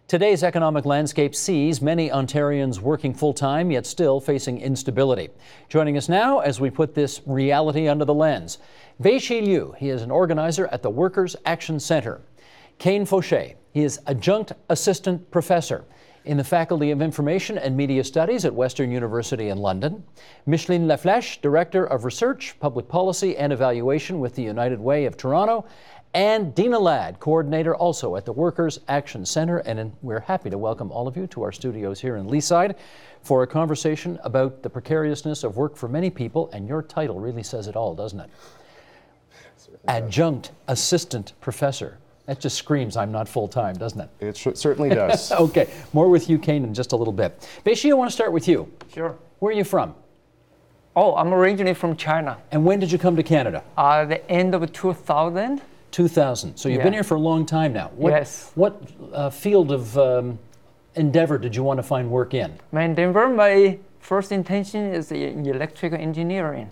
Today's economic landscape sees many Ontarians working full-time, yet still facing instability. Joining us now as we put this reality under the lens, Wei-Shi Liu. He is an organizer at the Workers' Action Centre. Kane Fauché. He is adjunct assistant professor in the Faculty of Information and Media Studies at Western University in London. Micheline Laflèche, Director of Research, Public Policy and Evaluation with the United Way of Toronto. And Dina Ladd, coordinator also at the Workers' Action Centre. And we're happy to welcome all of you to our studios here in Leaside for a conversation about the precariousness of work for many people. And your title really says it all, doesn't it? Adjunct Assistant Professor. That just screams I'm not full-time, doesn't it? It certainly does. Okay, more with you, Kane, in just a little bit. Wei-Shi, I want to start with you. Sure. Where are you from? Oh, I'm originally from China. And when did you come to Canada? The end of 2000. 2000. So you've been here for a long time now. Yes. What field of endeavor did you want to find work in? My first intention is in electrical engineering.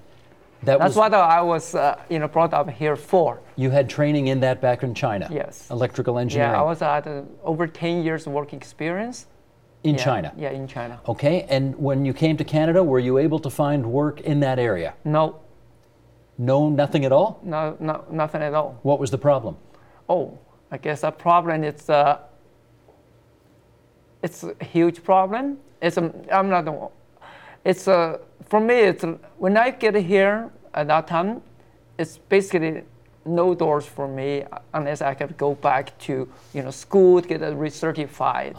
That's what I was brought up here for. You had training in that back in China? Yes. Electrical engineering? Yeah, I was at over 10 years work experience. In China? Yeah, in China. Okay, and when you came to Canada, were you able to find work in that area? No. No, nothing at all? No, nothing at all. What was the problem? Oh, I guess the problem is it's a huge problem. For me, it's when I get here at that time, it's basically no doors for me unless I could go back to school to get recertified.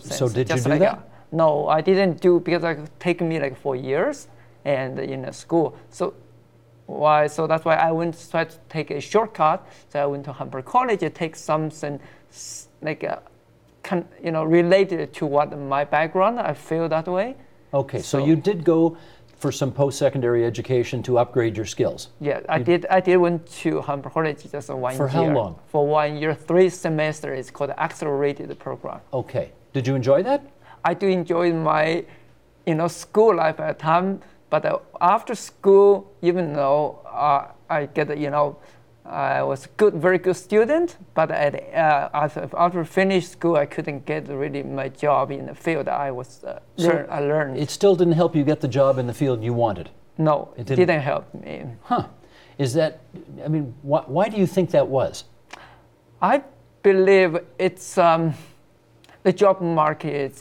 So did you do that? No, I didn't do because it took me like 4 years and in school. So that's why I went to try to take a shortcut. So I went to Humber College to take something like related to what my background. I feel that way. Okay, so you did go for some post-secondary education to upgrade your skills. Yeah, I did went to Humber College just 1 year. For how long? For 1 year, 3 semesters. It's called accelerated program. Okay. Did you enjoy that? I do enjoy my, school life at the time. But after school, even though I get, I was very good student, but after finished school, I couldn't get really my job in the field I learned. It still didn't help you get the job in the field you wanted? No, it didn't help me. Huh. Why do you think that was? I believe it's the job market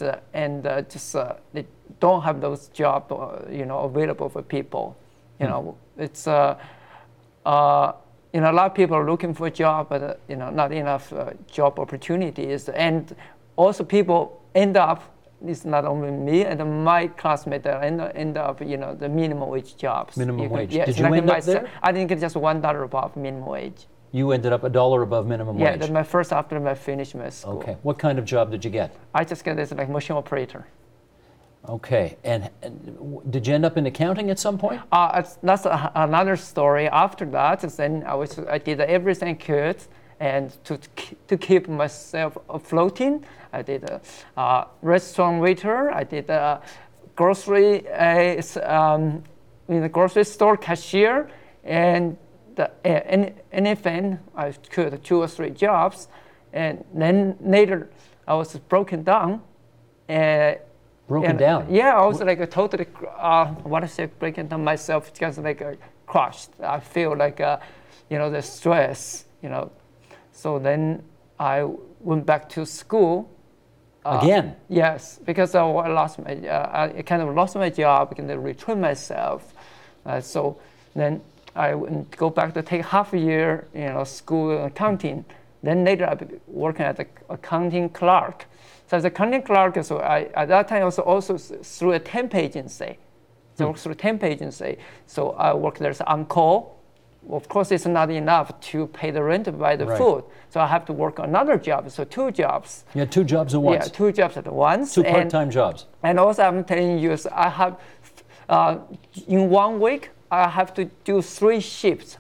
they don't have those jobs, available for people. It's a lot of people are looking for a job, but not enough job opportunities, and also people end up. It's not only me and my classmates end up, the minimum wage jobs. Minimum wage. Yes, did you end up there? I didn't get just $1 above minimum wage. You ended up $1 above minimum wage. Yeah, that's my first after I finished my school. Okay. What kind of job did you get? I just get this machine operator. Okay. And did you end up in accounting at some point? That's another story. After that, then I did everything I could, and to keep myself floating, I did a restaurant waiter. I did a grocery in the grocery store cashier, and anything I could, 2 or 3 jobs, and then later I was broken down. Broken down? Yeah, I was totally, breaking down myself, just crushed. I feel like, the stress, So then I went back to school. Again? Yes, because I lost I kind of lost my job, I kind of retrain myself. So then I went to go back to take half a year, school accounting. Then later I began working as an accounting clerk. So as a accounting clerk, so at that time also through a temp agency. So I worked through a temp agency. So I worked there as on call. Of course, it's not enough to pay the rent, buy the food. So I have to work another job. So 2 jobs. You had 2 jobs at once? Yeah, 2 jobs at once. 2 part-time jobs. And also I'm telling you, so I have, in 1 week, I have to do 3 shifts.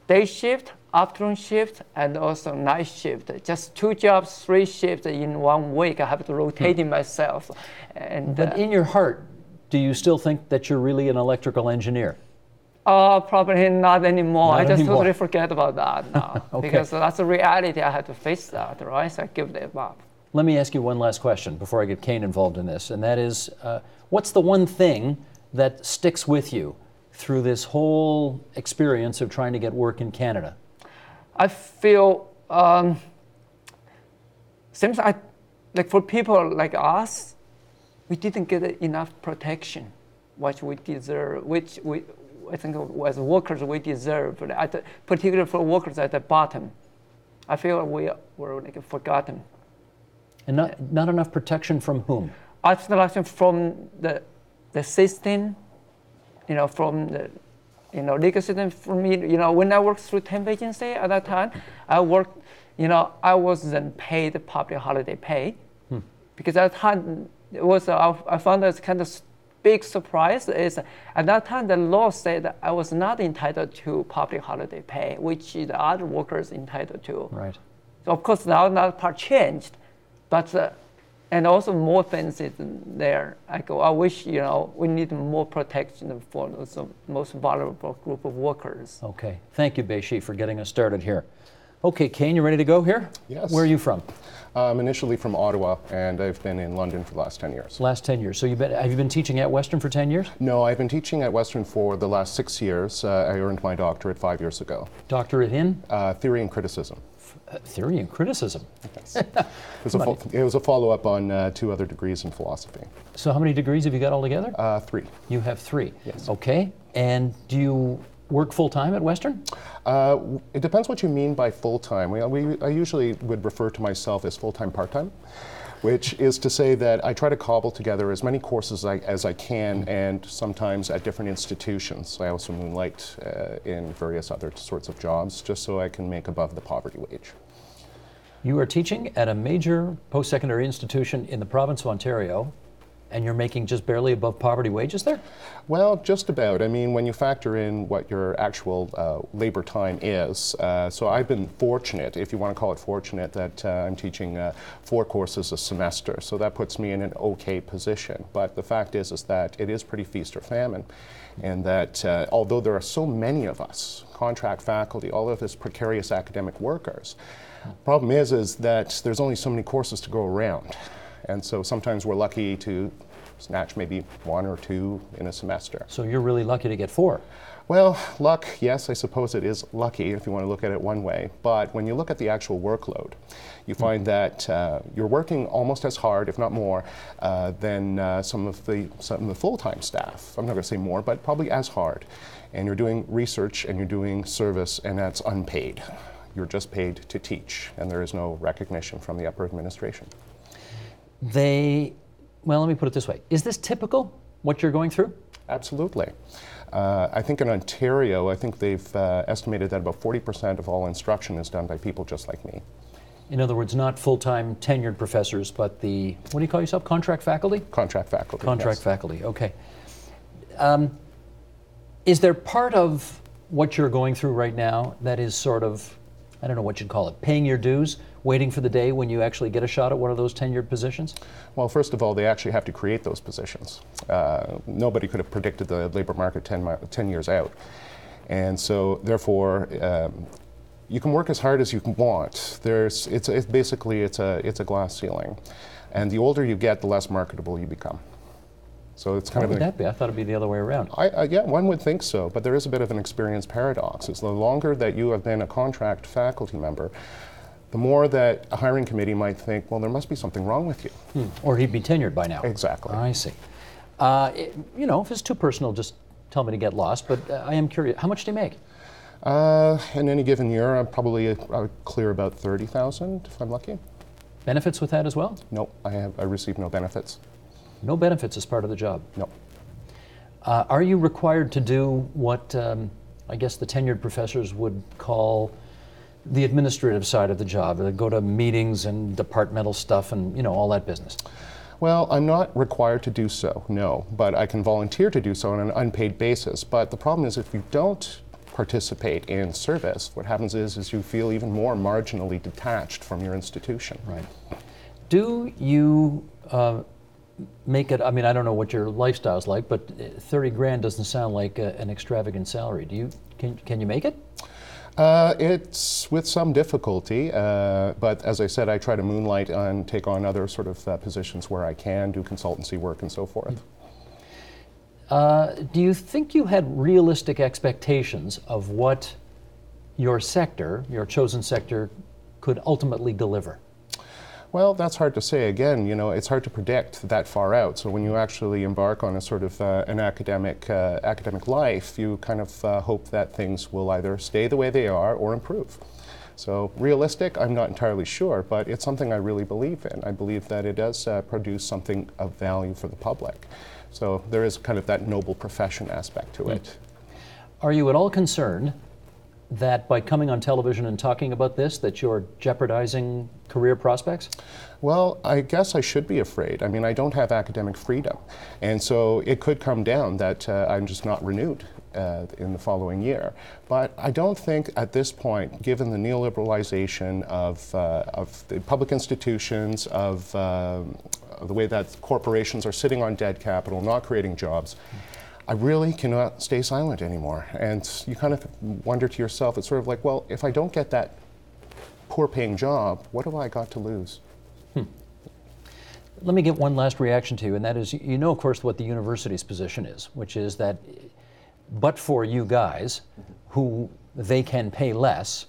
Day shift, afternoon shift, and also night shift. Just 2 jobs, 3 shifts in 1 week. I have to rotate myself. But in your heart, do you still think that you're really an electrical engineer? Probably not anymore. I just totally forget about that now. Okay. Because that's a reality. I had to face that, right? So I give it up. Let me ask you one last question before I get Kane involved in this, and that is, what's the one thing that sticks with you through this whole experience of trying to get work in Canada? I feel seems like for people like us, we didn't get enough protection, which we deserve, I think as workers we deserve, particularly for workers at the bottom. I feel we were like forgotten. And not enough protection from whom? Protection from the system, from the legal system. For me, when I worked through temp agency at that time, I wasn't paid public holiday pay, because at that time I found this kind of big surprise is at that time the law said that I was not entitled to public holiday pay, which the other workers entitled to. Right. So of course now that part changed, but and also more things is there. I wish we need more protection for the most vulnerable group of workers. Okay, thank you, Bei-Shi, for getting us started here. Okay, Kane, you ready to go here? Yes. Where are you from? I'm initially from Ottawa, and I've been in London for the last 10 years. Last 10 years. So have you been teaching at Western for 10 years? No, I've been teaching at Western for the last 6 years. I earned my doctorate 5 years ago. Doctorate in? Theory and criticism. Theory and criticism. Yes. It was a follow-up on 2 other degrees in philosophy. So how many degrees have you got altogether? 3. You have 3. Yes. Okay. And do you work full-time at Western? It depends what you mean by full-time. I usually would refer to myself as full-time part-time, which is to say that I try to cobble together as many courses as I can, and sometimes at different institutions. I also moonlight in various other sorts of jobs, just so I can make above the poverty wage. You are teaching at a major post-secondary institution in the province of Ontario, and you're making just barely above poverty wages there? Well, just about. I mean, when you factor in what your actual labor time is. So I've been fortunate, if you want to call it fortunate, that I'm teaching 4 courses a semester. So that puts me in an okay position. But the fact is that it is pretty feast or famine. And that although there are so many of us, contract faculty, all of us precarious academic workers, problem is that there's only so many courses to go around. And so sometimes we're lucky to snatch maybe 1 or 2 in a semester. So you're really lucky to get 4. Well, luck, yes, I suppose it is lucky if you want to look at it one way. But when you look at the actual workload, you find that you're working almost as hard, if not more, than some of the full-time staff. I'm not going to say more, but probably as hard. And you're doing research and you're doing service, and that's unpaid. You're just paid to teach, and there is no recognition from the upper administration. Well, let me put it this way. Is this typical, what you're going through? Absolutely. I think in Ontario, I think they've estimated that about 40% of all instruction is done by people just like me. In other words, not full-time tenured professors, but the, what do you call yourself, contract faculty? Contract faculty, Contract yes. faculty, okay. Is there part of what you're going through right now that is sort of, I don't know what you'd call it, paying your dues, waiting for the day when you actually get a shot at one of those tenured positions? Well, first of all, they actually have to create those positions. Nobody could have predicted the labor market 10 years out. And so, therefore, you can work as hard as you want. It's basically a glass ceiling. And the older you get, the less marketable you become. So it's kind Why would that be? I thought it'd be the other way around. Yeah, one would think so, but there is a bit of an experience paradox. It's the longer that you have been a contract faculty member, the more that a hiring committee might think, well, there must be something wrong with you. Or he'd be tenured by now. Exactly. I see. If it's too personal, just tell me to get lost, but I am curious, how much do you make? In any given year, I would clear about $30,000 if I'm lucky. Benefits with that as well? No, I receive no benefits. No benefits as part of the job? No. Are you required to do what I guess the tenured professors would call the administrative side of the job? Go to meetings and departmental stuff and all that business? Well, I'm not required to do so, no, but I can volunteer to do so on an unpaid basis. But the problem is if you don't participate in service, what happens is you feel even more marginally detached from your institution. Right. Do you make it, I mean, I don't know what your lifestyle's like, but 30 grand doesn't sound like an extravagant salary. Can you make it? It's with some difficulty, but as I said, I try to moonlight and take on other sort of positions where I can do consultancy work and so forth. Do you think you had realistic expectations of what your sector, your chosen sector, could ultimately deliver? Well, that's hard to say. Again, you know, it's hard to predict that far out. So when you actually embark on a sort of an academic life, you kind of hope that things will either stay the way they are or improve. So realistic, I'm not entirely sure, but it's something I really believe in. I believe that it does produce something of value for the public. So there is kind of that noble profession aspect to it. Are you at all concerned that by coming on television and talking about this, that you're jeopardizing career prospects? Well, I guess I should be afraid. I mean, I don't have academic freedom. And so it could come down that I'm just not renewed in the following year. But I don't think at this point, given the neoliberalization of the public institutions, of the way that corporations are sitting on dead capital, not creating jobs, I really cannot stay silent anymore. And you kind of wonder to yourself, it's sort of like, well, if I don't get that poor paying job, what have I got to lose? Let me get one last reaction to you, and that is, you know, of course, what the university's position is, which is that but for you guys, who they can pay less,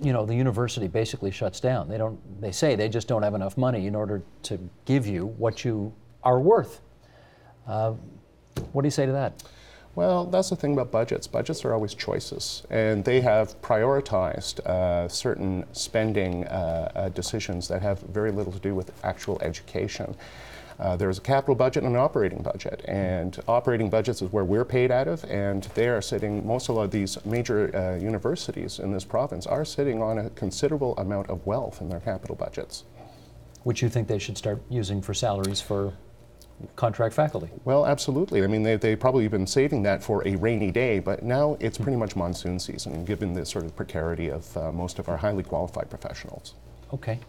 you know, the university basically shuts down. They say they just don't have enough money in order to give you what you are worth. What do you say to that? Well, that's the thing about budgets. Budgets are always choices, and they have prioritized certain spending decisions that have very little to do with actual education. There's a capital budget and an operating budget, and operating budgets is where we're paid out of, and they are sitting, most of these major universities in this province are sitting on a considerable amount of wealth in their capital budgets. Which you think they should start using for salaries for contract faculty? Well, absolutely. I mean, they've probably been saving that for a rainy day, but now it's pretty much monsoon season, given the sort of precarity of most of our highly qualified professionals. Okay.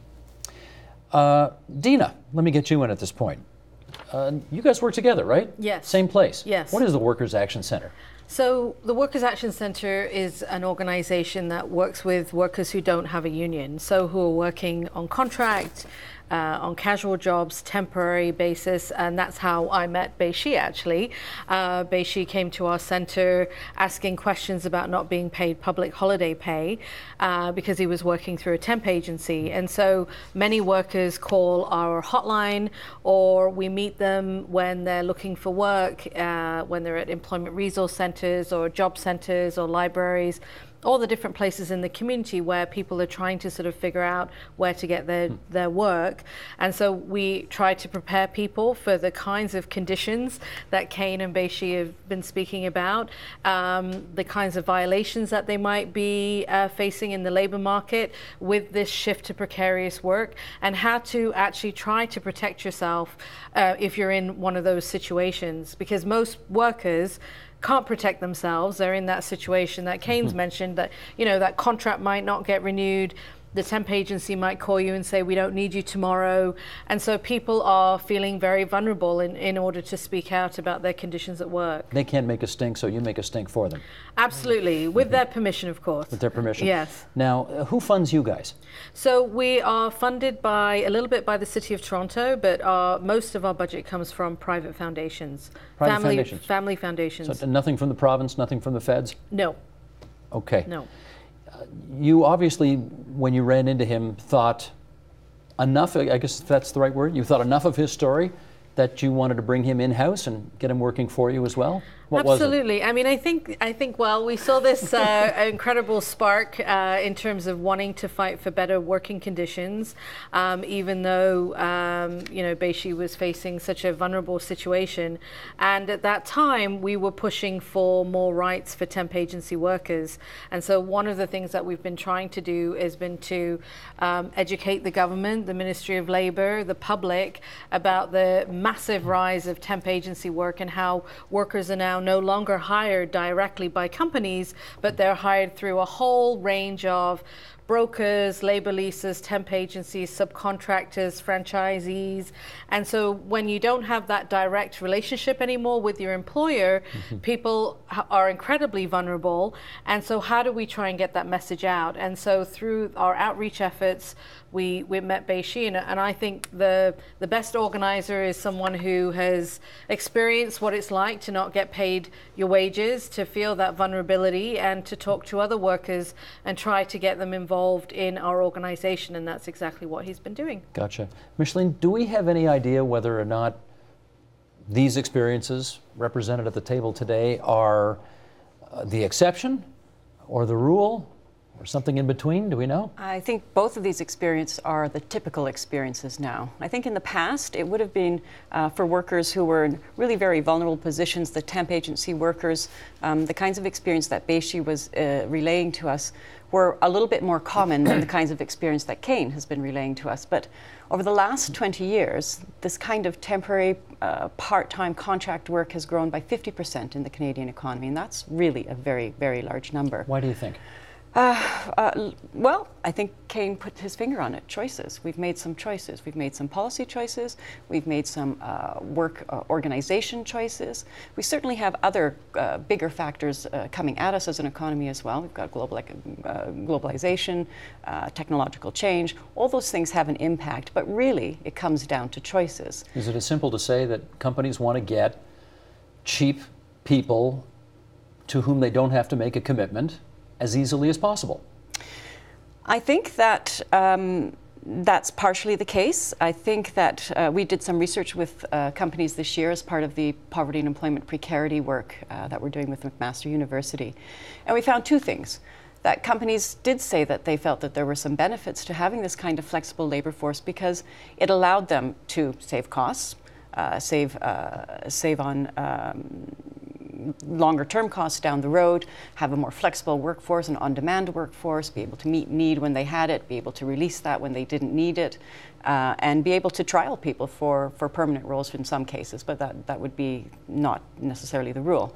Dina, let me get you in at this point. You guys work together, right? Yes. Same place? Yes. What is the Workers' Action Center? So the Workers' Action Center is an organization that works with workers who don't have a union, so who are working on contract, on casual jobs, temporary basis, and that's how I met Bei-Shi actually. Bei-Shi came to our center asking questions about not being paid public holiday pay because he was working through a temp agency. And so many workers call our hotline, or we meet them when they're looking for work, when they're at employment resource centers or job centers or libraries, all the different places in the community where people are trying to sort of figure out where to get their work. And so we try to prepare people for the kinds of conditions that Kane and Bei-Shi have been speaking about, the kinds of violations that they might be facing in the labor market with this shift to precarious work, and how to actually try to protect yourself if you're in one of those situations. Because most workers can't protect themselves. They're in that situation that Kane's mentioned, that, you know, that contract might not get renewed. The temp agency might call you and say, we don't need you tomorrow. And so people are feeling very vulnerable in order to speak out about their conditions at work. They can't make a stink, so you make a stink for them. Absolutely, with their permission, of course. With their permission? Yes. Now, who funds you guys? So we are funded by a little bit by the City of Toronto, but most of our budget comes from private foundations. Family foundations. So nothing from the province, nothing from the feds? No. Okay. No. You obviously, when you ran into him, thought enough, I guess that's the right word, you thought enough of his story that you wanted to bring him in-house and get him working for you as well? What Absolutely. was it? I mean, I think. Well, we saw this incredible spark in terms of wanting to fight for better working conditions, even though you know, Bei-Shi was facing such a vulnerable situation. And at that time, we were pushing for more rights for temp agency workers. And so one of the things that we've been trying to do has been to educate the government, the Ministry of Labour, the public about the massive rise of temp agency work and how workers are now no longer hired directly by companies, but they're hired through a whole range of brokers, labor leases, temp agencies, subcontractors, franchisees. And so when you don't have that direct relationship anymore with your employer, people are incredibly vulnerable. And so how do we try and get that message out? And so through our outreach efforts, we met Beixi, and I think the best organizer is someone who has experienced what it's like to not get paid your wages, to feel that vulnerability, and to talk to other workers and try to get them involved in our organization, and that's exactly what he's been doing. Gotcha. Micheline, do we have any idea whether or not these experiences represented at the table today are the exception or the rule, or something in between? Do we know? I think both of these experiences are the typical experiences now. I think in the past it would have been for workers who were in really very vulnerable positions, the temp agency workers, the kinds of experience that Beixi was relaying to us were a little bit more common than the kinds of experience that Kane has been relaying to us. But over the last 20 years, this kind of temporary part-time contract work has grown by 50% in the Canadian economy, and that's really a very, very large number. Why do you think? Well, I think Kane put his finger on it. Choices. We've made some choices. We've made some policy choices. We've made some work organization choices. We certainly have other bigger factors coming at us as an economy as well. We've got globalization, technological change. All those things have an impact, but really it comes down to choices. Is it as simple to say that companies want to get cheap people to whom they don't have to make a commitment as easily as possible? I think that that's partially the case. I think that we did some research with companies this year as part of the poverty and employment precarity work that we're doing with McMaster University. And we found two things. That companies did say that they felt that there were some benefits to having this kind of flexible labor force because it allowed them to save costs, save on longer term costs down the road, have a more flexible workforce, an on-demand workforce, be able to meet need when they had it, be able to release that when they didn't need it, and be able to trial people for permanent roles in some cases, but that would be not necessarily the rule.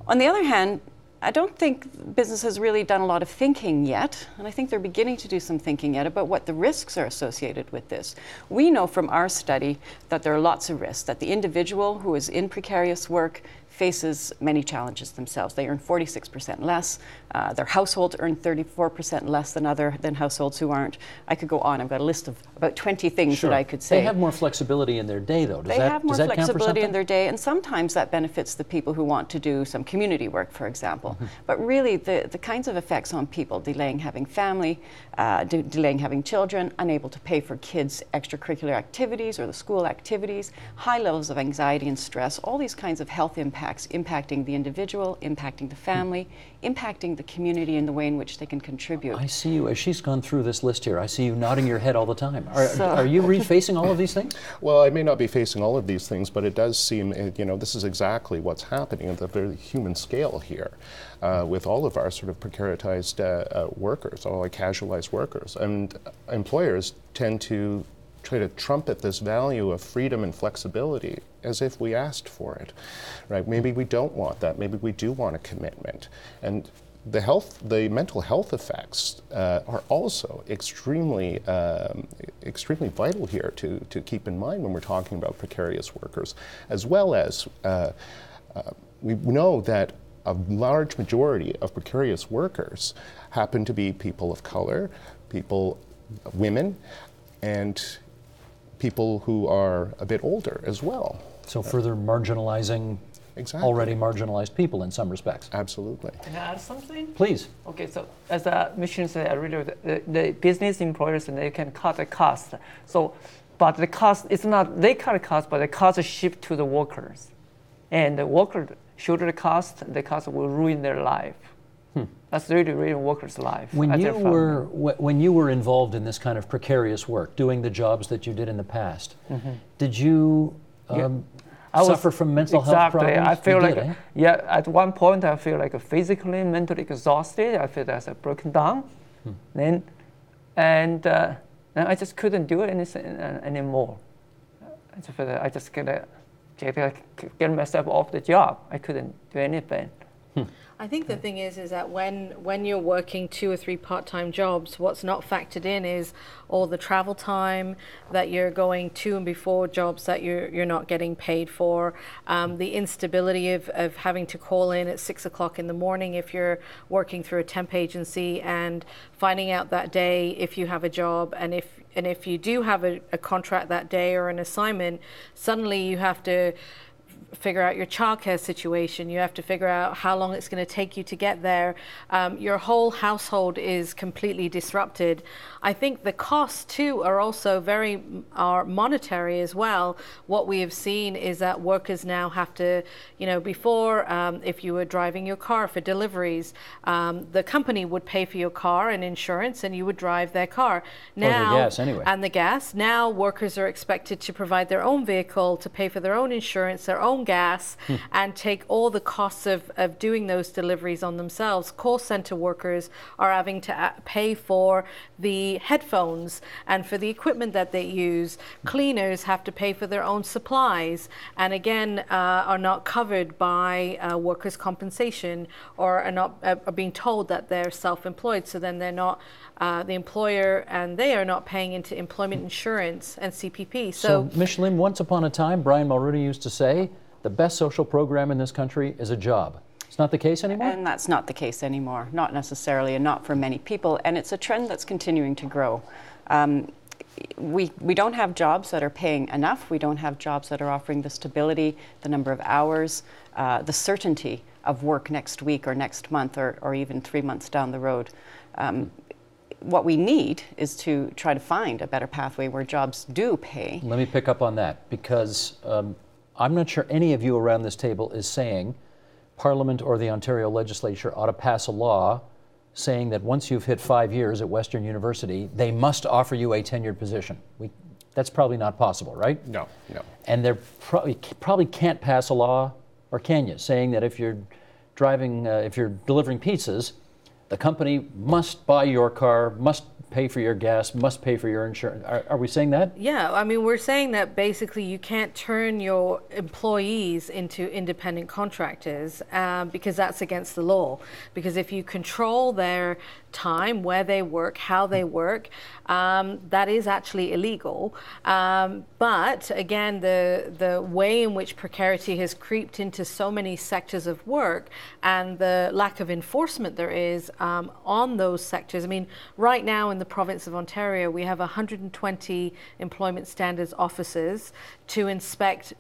On the other hand, I don't think business has really done a lot of thinking yet, and I think they're beginning to do some thinking yet about what the risks are associated with this. We know from our study that there are lots of risks, that the individual who is in precarious work faces many challenges themselves. They earn 46% less. Their households earn 34% less than households who aren't. I could go on. I've got a list of about 20 things that I could say. They have more flexibility in their day, though. They have more flexibility in their day, and sometimes that benefits the people who want to do some community work, for example. But really, the kinds of effects on people, delaying having family, delaying having children, unable to pay for kids' extracurricular activities or the school activities, high levels of anxiety and stress, all these kinds of health impacts impacting the individual, impacting the family, impacting the community in the way in which they can contribute. I see you, as she's gone through this list here, I see you nodding your head all the time. Are you facing all of these things? Well, I may not be facing all of these things, but it does seem, this is exactly what's happening at the very human scale here with all of our sort of precaritized workers, all our casualized workers. And employers tend to try to trumpet this value of freedom and flexibility as if we asked for it, right? Maybe we don't want that. Maybe we do want a commitment. And the mental health effects are also extremely vital here to keep in mind when we're talking about precarious workers, as well as we know that a large majority of precarious workers happen to be people of color, women, and people who are a bit older as well. So further marginalizing already marginalized people in some respects. Absolutely. Can I add something? Please. Okay, so as Micheline said, I really, the business employers, and they can cut the cost. So, but the cost, it's not, they cut the cost, but the cost is shift to the workers. And the worker shoulder the cost will ruin their life. That's really ruining workers' life. When you were involved in this kind of precarious work, doing the jobs that you did in the past, did you suffer from mental health problems? I feel at one point I feel like physically, mentally exhausted. I feel that I broken down. Then I just couldn't do anything anymore. I just feel that I just get myself off the job. I couldn't do anything. I think the thing is that when you're working 2 or 3 part-time jobs, what's not factored in is all the travel time that you're going to and before jobs that you're not getting paid for, the instability of having to call in at 6 o'clock in the morning if you're working through a temp agency, and finding out that day if you have a job, and if you do have a contract that day or an assignment, suddenly you have to figure out your childcare situation. You have to figure out how long it's going to take you to get there. Your whole household is completely disrupted. I think the costs too are also are monetary as well. What we have seen is that workers now have to, before if you were driving your car for deliveries, the company would pay for your car and insurance, and you would drive their car. Now, or the gas anyway. And the gas. Now workers are expected to provide their own vehicle, to pay for their own insurance, their own gas, and take all the costs of doing those deliveries on themselves. Call center workers are having to pay for the headphones and for the equipment that they use. Cleaners have to pay for their own supplies, and again are not covered by workers' compensation, or are being told that they're self-employed, so then they're not the employer, and they are not paying into employment insurance and CPP. So Micheline, once upon a time, Brian Mulroney used to say, the best social program in this country is a job. It's not the case anymore? And that's not the case anymore, not necessarily, and not for many people. And it's a trend that's continuing to grow. We don't have jobs that are paying enough. We don't have jobs that are offering the stability, the number of hours, the certainty of work next week or next month, or even 3 months down the road. What we need is to try to find a better pathway where jobs do pay. Let me pick up on that, because I'm not sure any of you around this table is saying Parliament or the Ontario Legislature ought to pass a law saying that once you've hit 5 years at Western University, they must offer you a tenured position. That's probably not possible, right? No. And they probably can't pass a law, or can you, saying that if you're delivering pizzas, the company must buy your car, must pay for your gas, must pay for your insurance. Are we saying that? Yeah, I mean, we're saying that basically you can't turn your employees into independent contractors because that's against the law. Because if you control their time, where they work, how they work, that is actually illegal. But again, the way in which precarity has creeped into so many sectors of work, and the lack of enforcement there is on those sectors. I mean, right now in the province of Ontario, we have 120 employment standards officers to inspect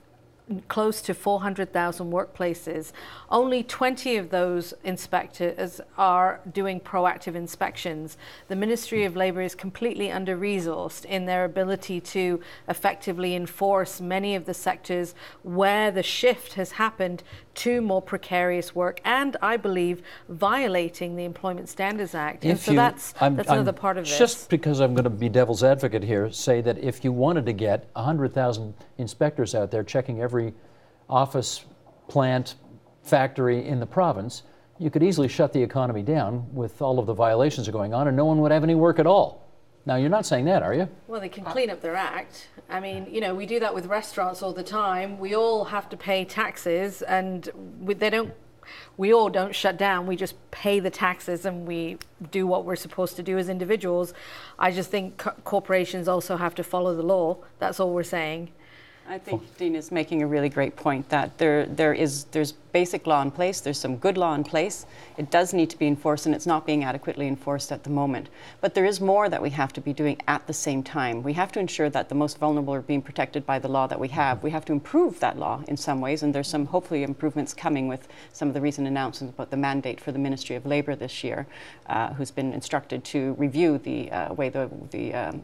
close to 400,000 workplaces. Only 20 of those inspectors are doing proactive inspections. The Ministry of Labour is completely under-resourced in their ability to effectively enforce many of the sectors where the shift has happened to more precarious work, and I believe violating the Employment Standards Act. And so that's another part of this. Just because I'm going to be devil's advocate here, say that if you wanted to get 100,000 inspectors out there checking every office, plant, factory in the province, you could easily shut the economy down with all of the violations that are going on, and no one would have any work at all. Now, you're not saying that, are you? Well, they can clean up their act. I mean, we do that with restaurants all the time. We all have to pay taxes, and we all don't shut down. We just pay the taxes, and we do what we're supposed to do as individuals. I just think corporations also have to follow the law. That's all we're saying. I think Dean is making a really great point that there's basic law in place, there's some good law in place. It does need to be enforced, and it's not being adequately enforced at the moment. But there is more that we have to be doing at the same time. We have to ensure that the most vulnerable are being protected by the law that we have. We have to improve that law in some ways, and there's some hopefully improvements coming with some of the recent announcements about the mandate for the Ministry of Labour this year, who's been instructed to review the way the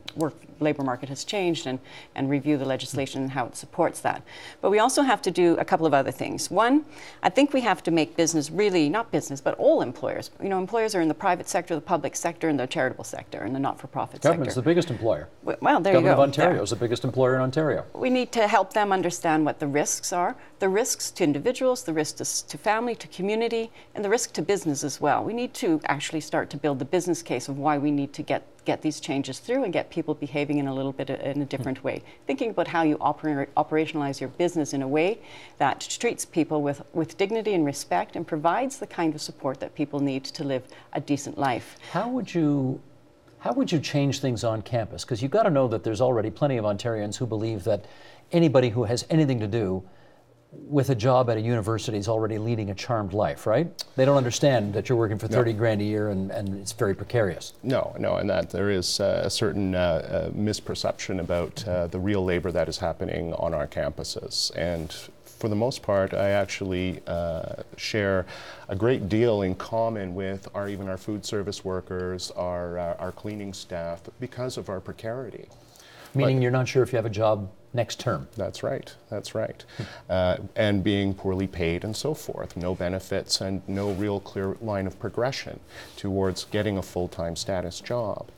labour market has changed and review the legislation and how it supports that. But we also have to do a couple of other things. One, I think we have to make business really, not business, but all employers. Employers are in the private sector, the public sector, and the charitable sector, and the not-for-profit sector. Government's the biggest employer. Well, there you go. Government of Ontario is the biggest employer in Ontario. We need to help them understand what the risks are, the risks to individuals, the risks to family, to community, and the risk to business as well. We need to actually start to build the business case of why we need to get get these changes through and get people behaving in a little bit in a different way. Thinking about how you operationalize your business in a way that treats people with dignity and respect and provides the kind of support that people need to live a decent life. How would you change things on campus? Because you've got to know that there's already plenty of Ontarians who believe that anybody who has anything to do with a job at a university is already leading a charmed life, right? They don't understand that you're working for 30 grand a year and it's very precarious. No, and that there is a certain misperception about the real labor that is happening on our campuses. And for the most part, I actually share a great deal in common with even our food service workers, our cleaning staff, because of our precarity. Meaning you're not sure if you have a job next term. That's right. And being poorly paid and so forth. No benefits and no real clear line of progression towards getting a full-time status job.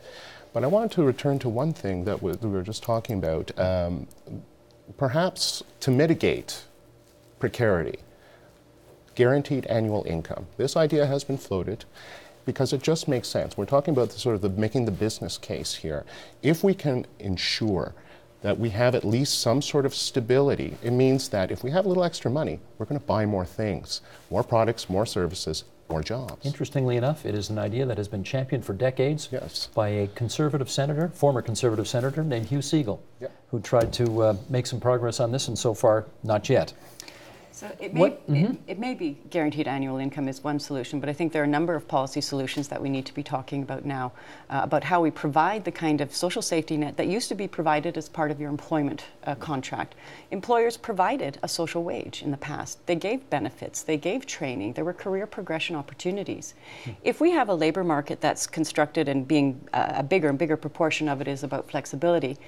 But I wanted to return to one thing that we were just talking about. Perhaps to mitigate precarity, guaranteed annual income. This idea has been floated because it just makes sense. We're talking about making the business case here. If we can ensure that we have at least some sort of stability, it means that if we have a little extra money, we're going to buy more things, more products, more services, more jobs. Interestingly enough, it is an idea that has been championed for decades by a conservative senator, former conservative senator named Hugh Segal, who tried to make some progress on this, and so far, not yet. So it may be guaranteed annual income is one solution, but I think there are a number of policy solutions that we need to be talking about now, about how we provide the kind of social safety net that used to be provided as part of your employment contract. Employers provided a social wage in the past. They gave benefits, they gave training, there were career progression opportunities. If we have a labor market that's constructed and being a bigger and bigger proportion of it is about flexibility,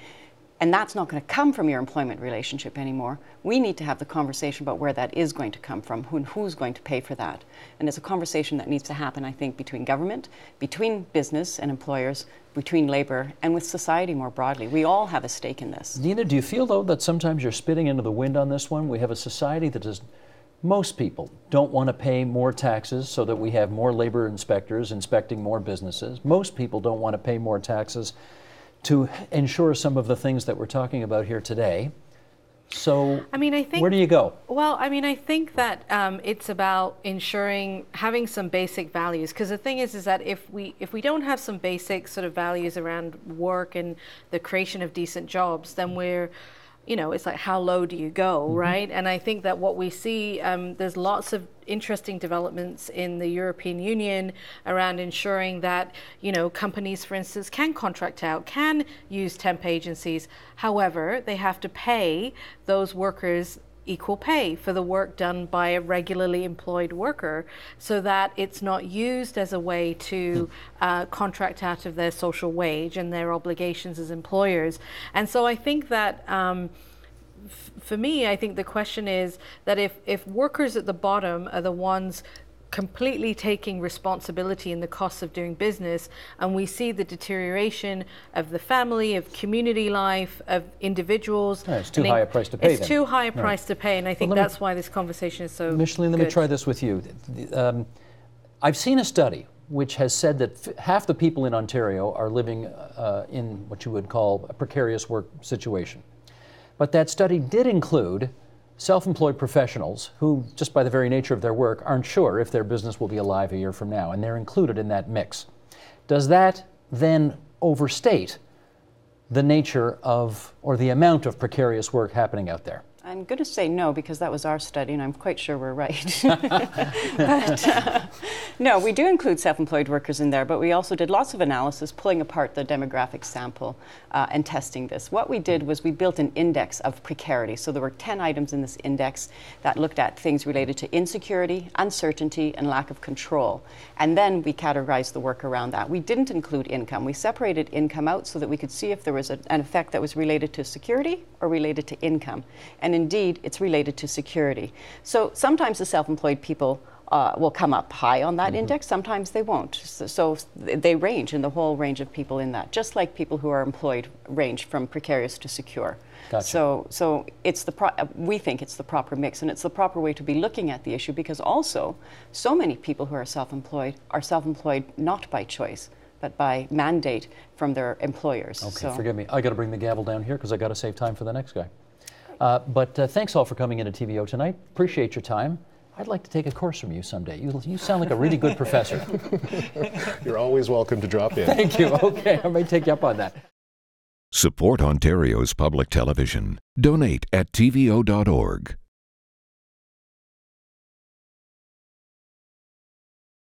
and that's not going to come from your employment relationship anymore, we need to have the conversation about where that is going to come from, who's going to pay for that. And it's a conversation that needs to happen, I think, between government, between business and employers, between labor, and with society more broadly. We all have a stake in this. Nina, do you feel, though, that sometimes you're spitting into the wind on this one? We have a society that does, most people don't want to pay more taxes so that we have more labor inspectors inspecting more businesses. Most people don't want to pay more taxes to ensure some of the things that we're talking about here today. So, I think, where do you go? Well, I think that it's about ensuring having some basic values. Because the thing is that if we don't have some basic sort of values around work and the creation of decent jobs, then we're, it's like, how low do you go, right? And I think that what we see, there's lots of interesting developments in the European Union around ensuring that, companies, for instance, can contract out, can use temp agencies. However, they have to pay those workers equal pay for the work done by a regularly employed worker, so that it's not used as a way to contract out of their social wage and their obligations as employers. And so I think that for me, I think the question is that if workers at the bottom are the ones completely taking responsibility in the costs of doing business, and we see the deterioration of the family, of community life, of individuals. It's too high a price to pay. It's too high a price to pay, and I think that's why this conversation is so Micheline, let me try this with you. I've seen a study which has said that half the people in Ontario are living in what you would call a precarious work situation. But that study did include self-employed professionals who, just by the very nature of their work, aren't sure if their business will be alive a year from now, and they're included in that mix. Does that then overstate the nature of, or the amount of precarious work happening out there? I'm going to say no, because that was our study, and I'm quite sure we're right. But no, we do include self-employed workers in there, but we also did lots of analysis, pulling apart the demographic sample and testing this. What we did was we built an index of precarity. So there were 10 items in this index that looked at things related to insecurity, uncertainty, and lack of control. And then we categorized the work around that. We didn't include income. We separated income out so that we could see if there was an effect that was related to security or related to income. And indeed, it's related to security. So sometimes the self-employed people will come up high on that index, sometimes they won't. So they range in the whole range of people in that, just like people who are employed range from precarious to secure. Gotcha. So it's we think it's the proper mix, and it's the proper way to be looking at the issue, because also so many people who are self-employed not by choice, but by mandate from their employers. Okay, forgive me. I got to bring the gavel down here because I got to save time for the next guy. But thanks all for coming into TVO tonight. Appreciate your time. I'd like to take a course from you someday. You sound like a really good professor. You're always welcome to drop in. Thank you. Okay, I may take you up on that. Support Ontario's public television. Donate at tvo.org.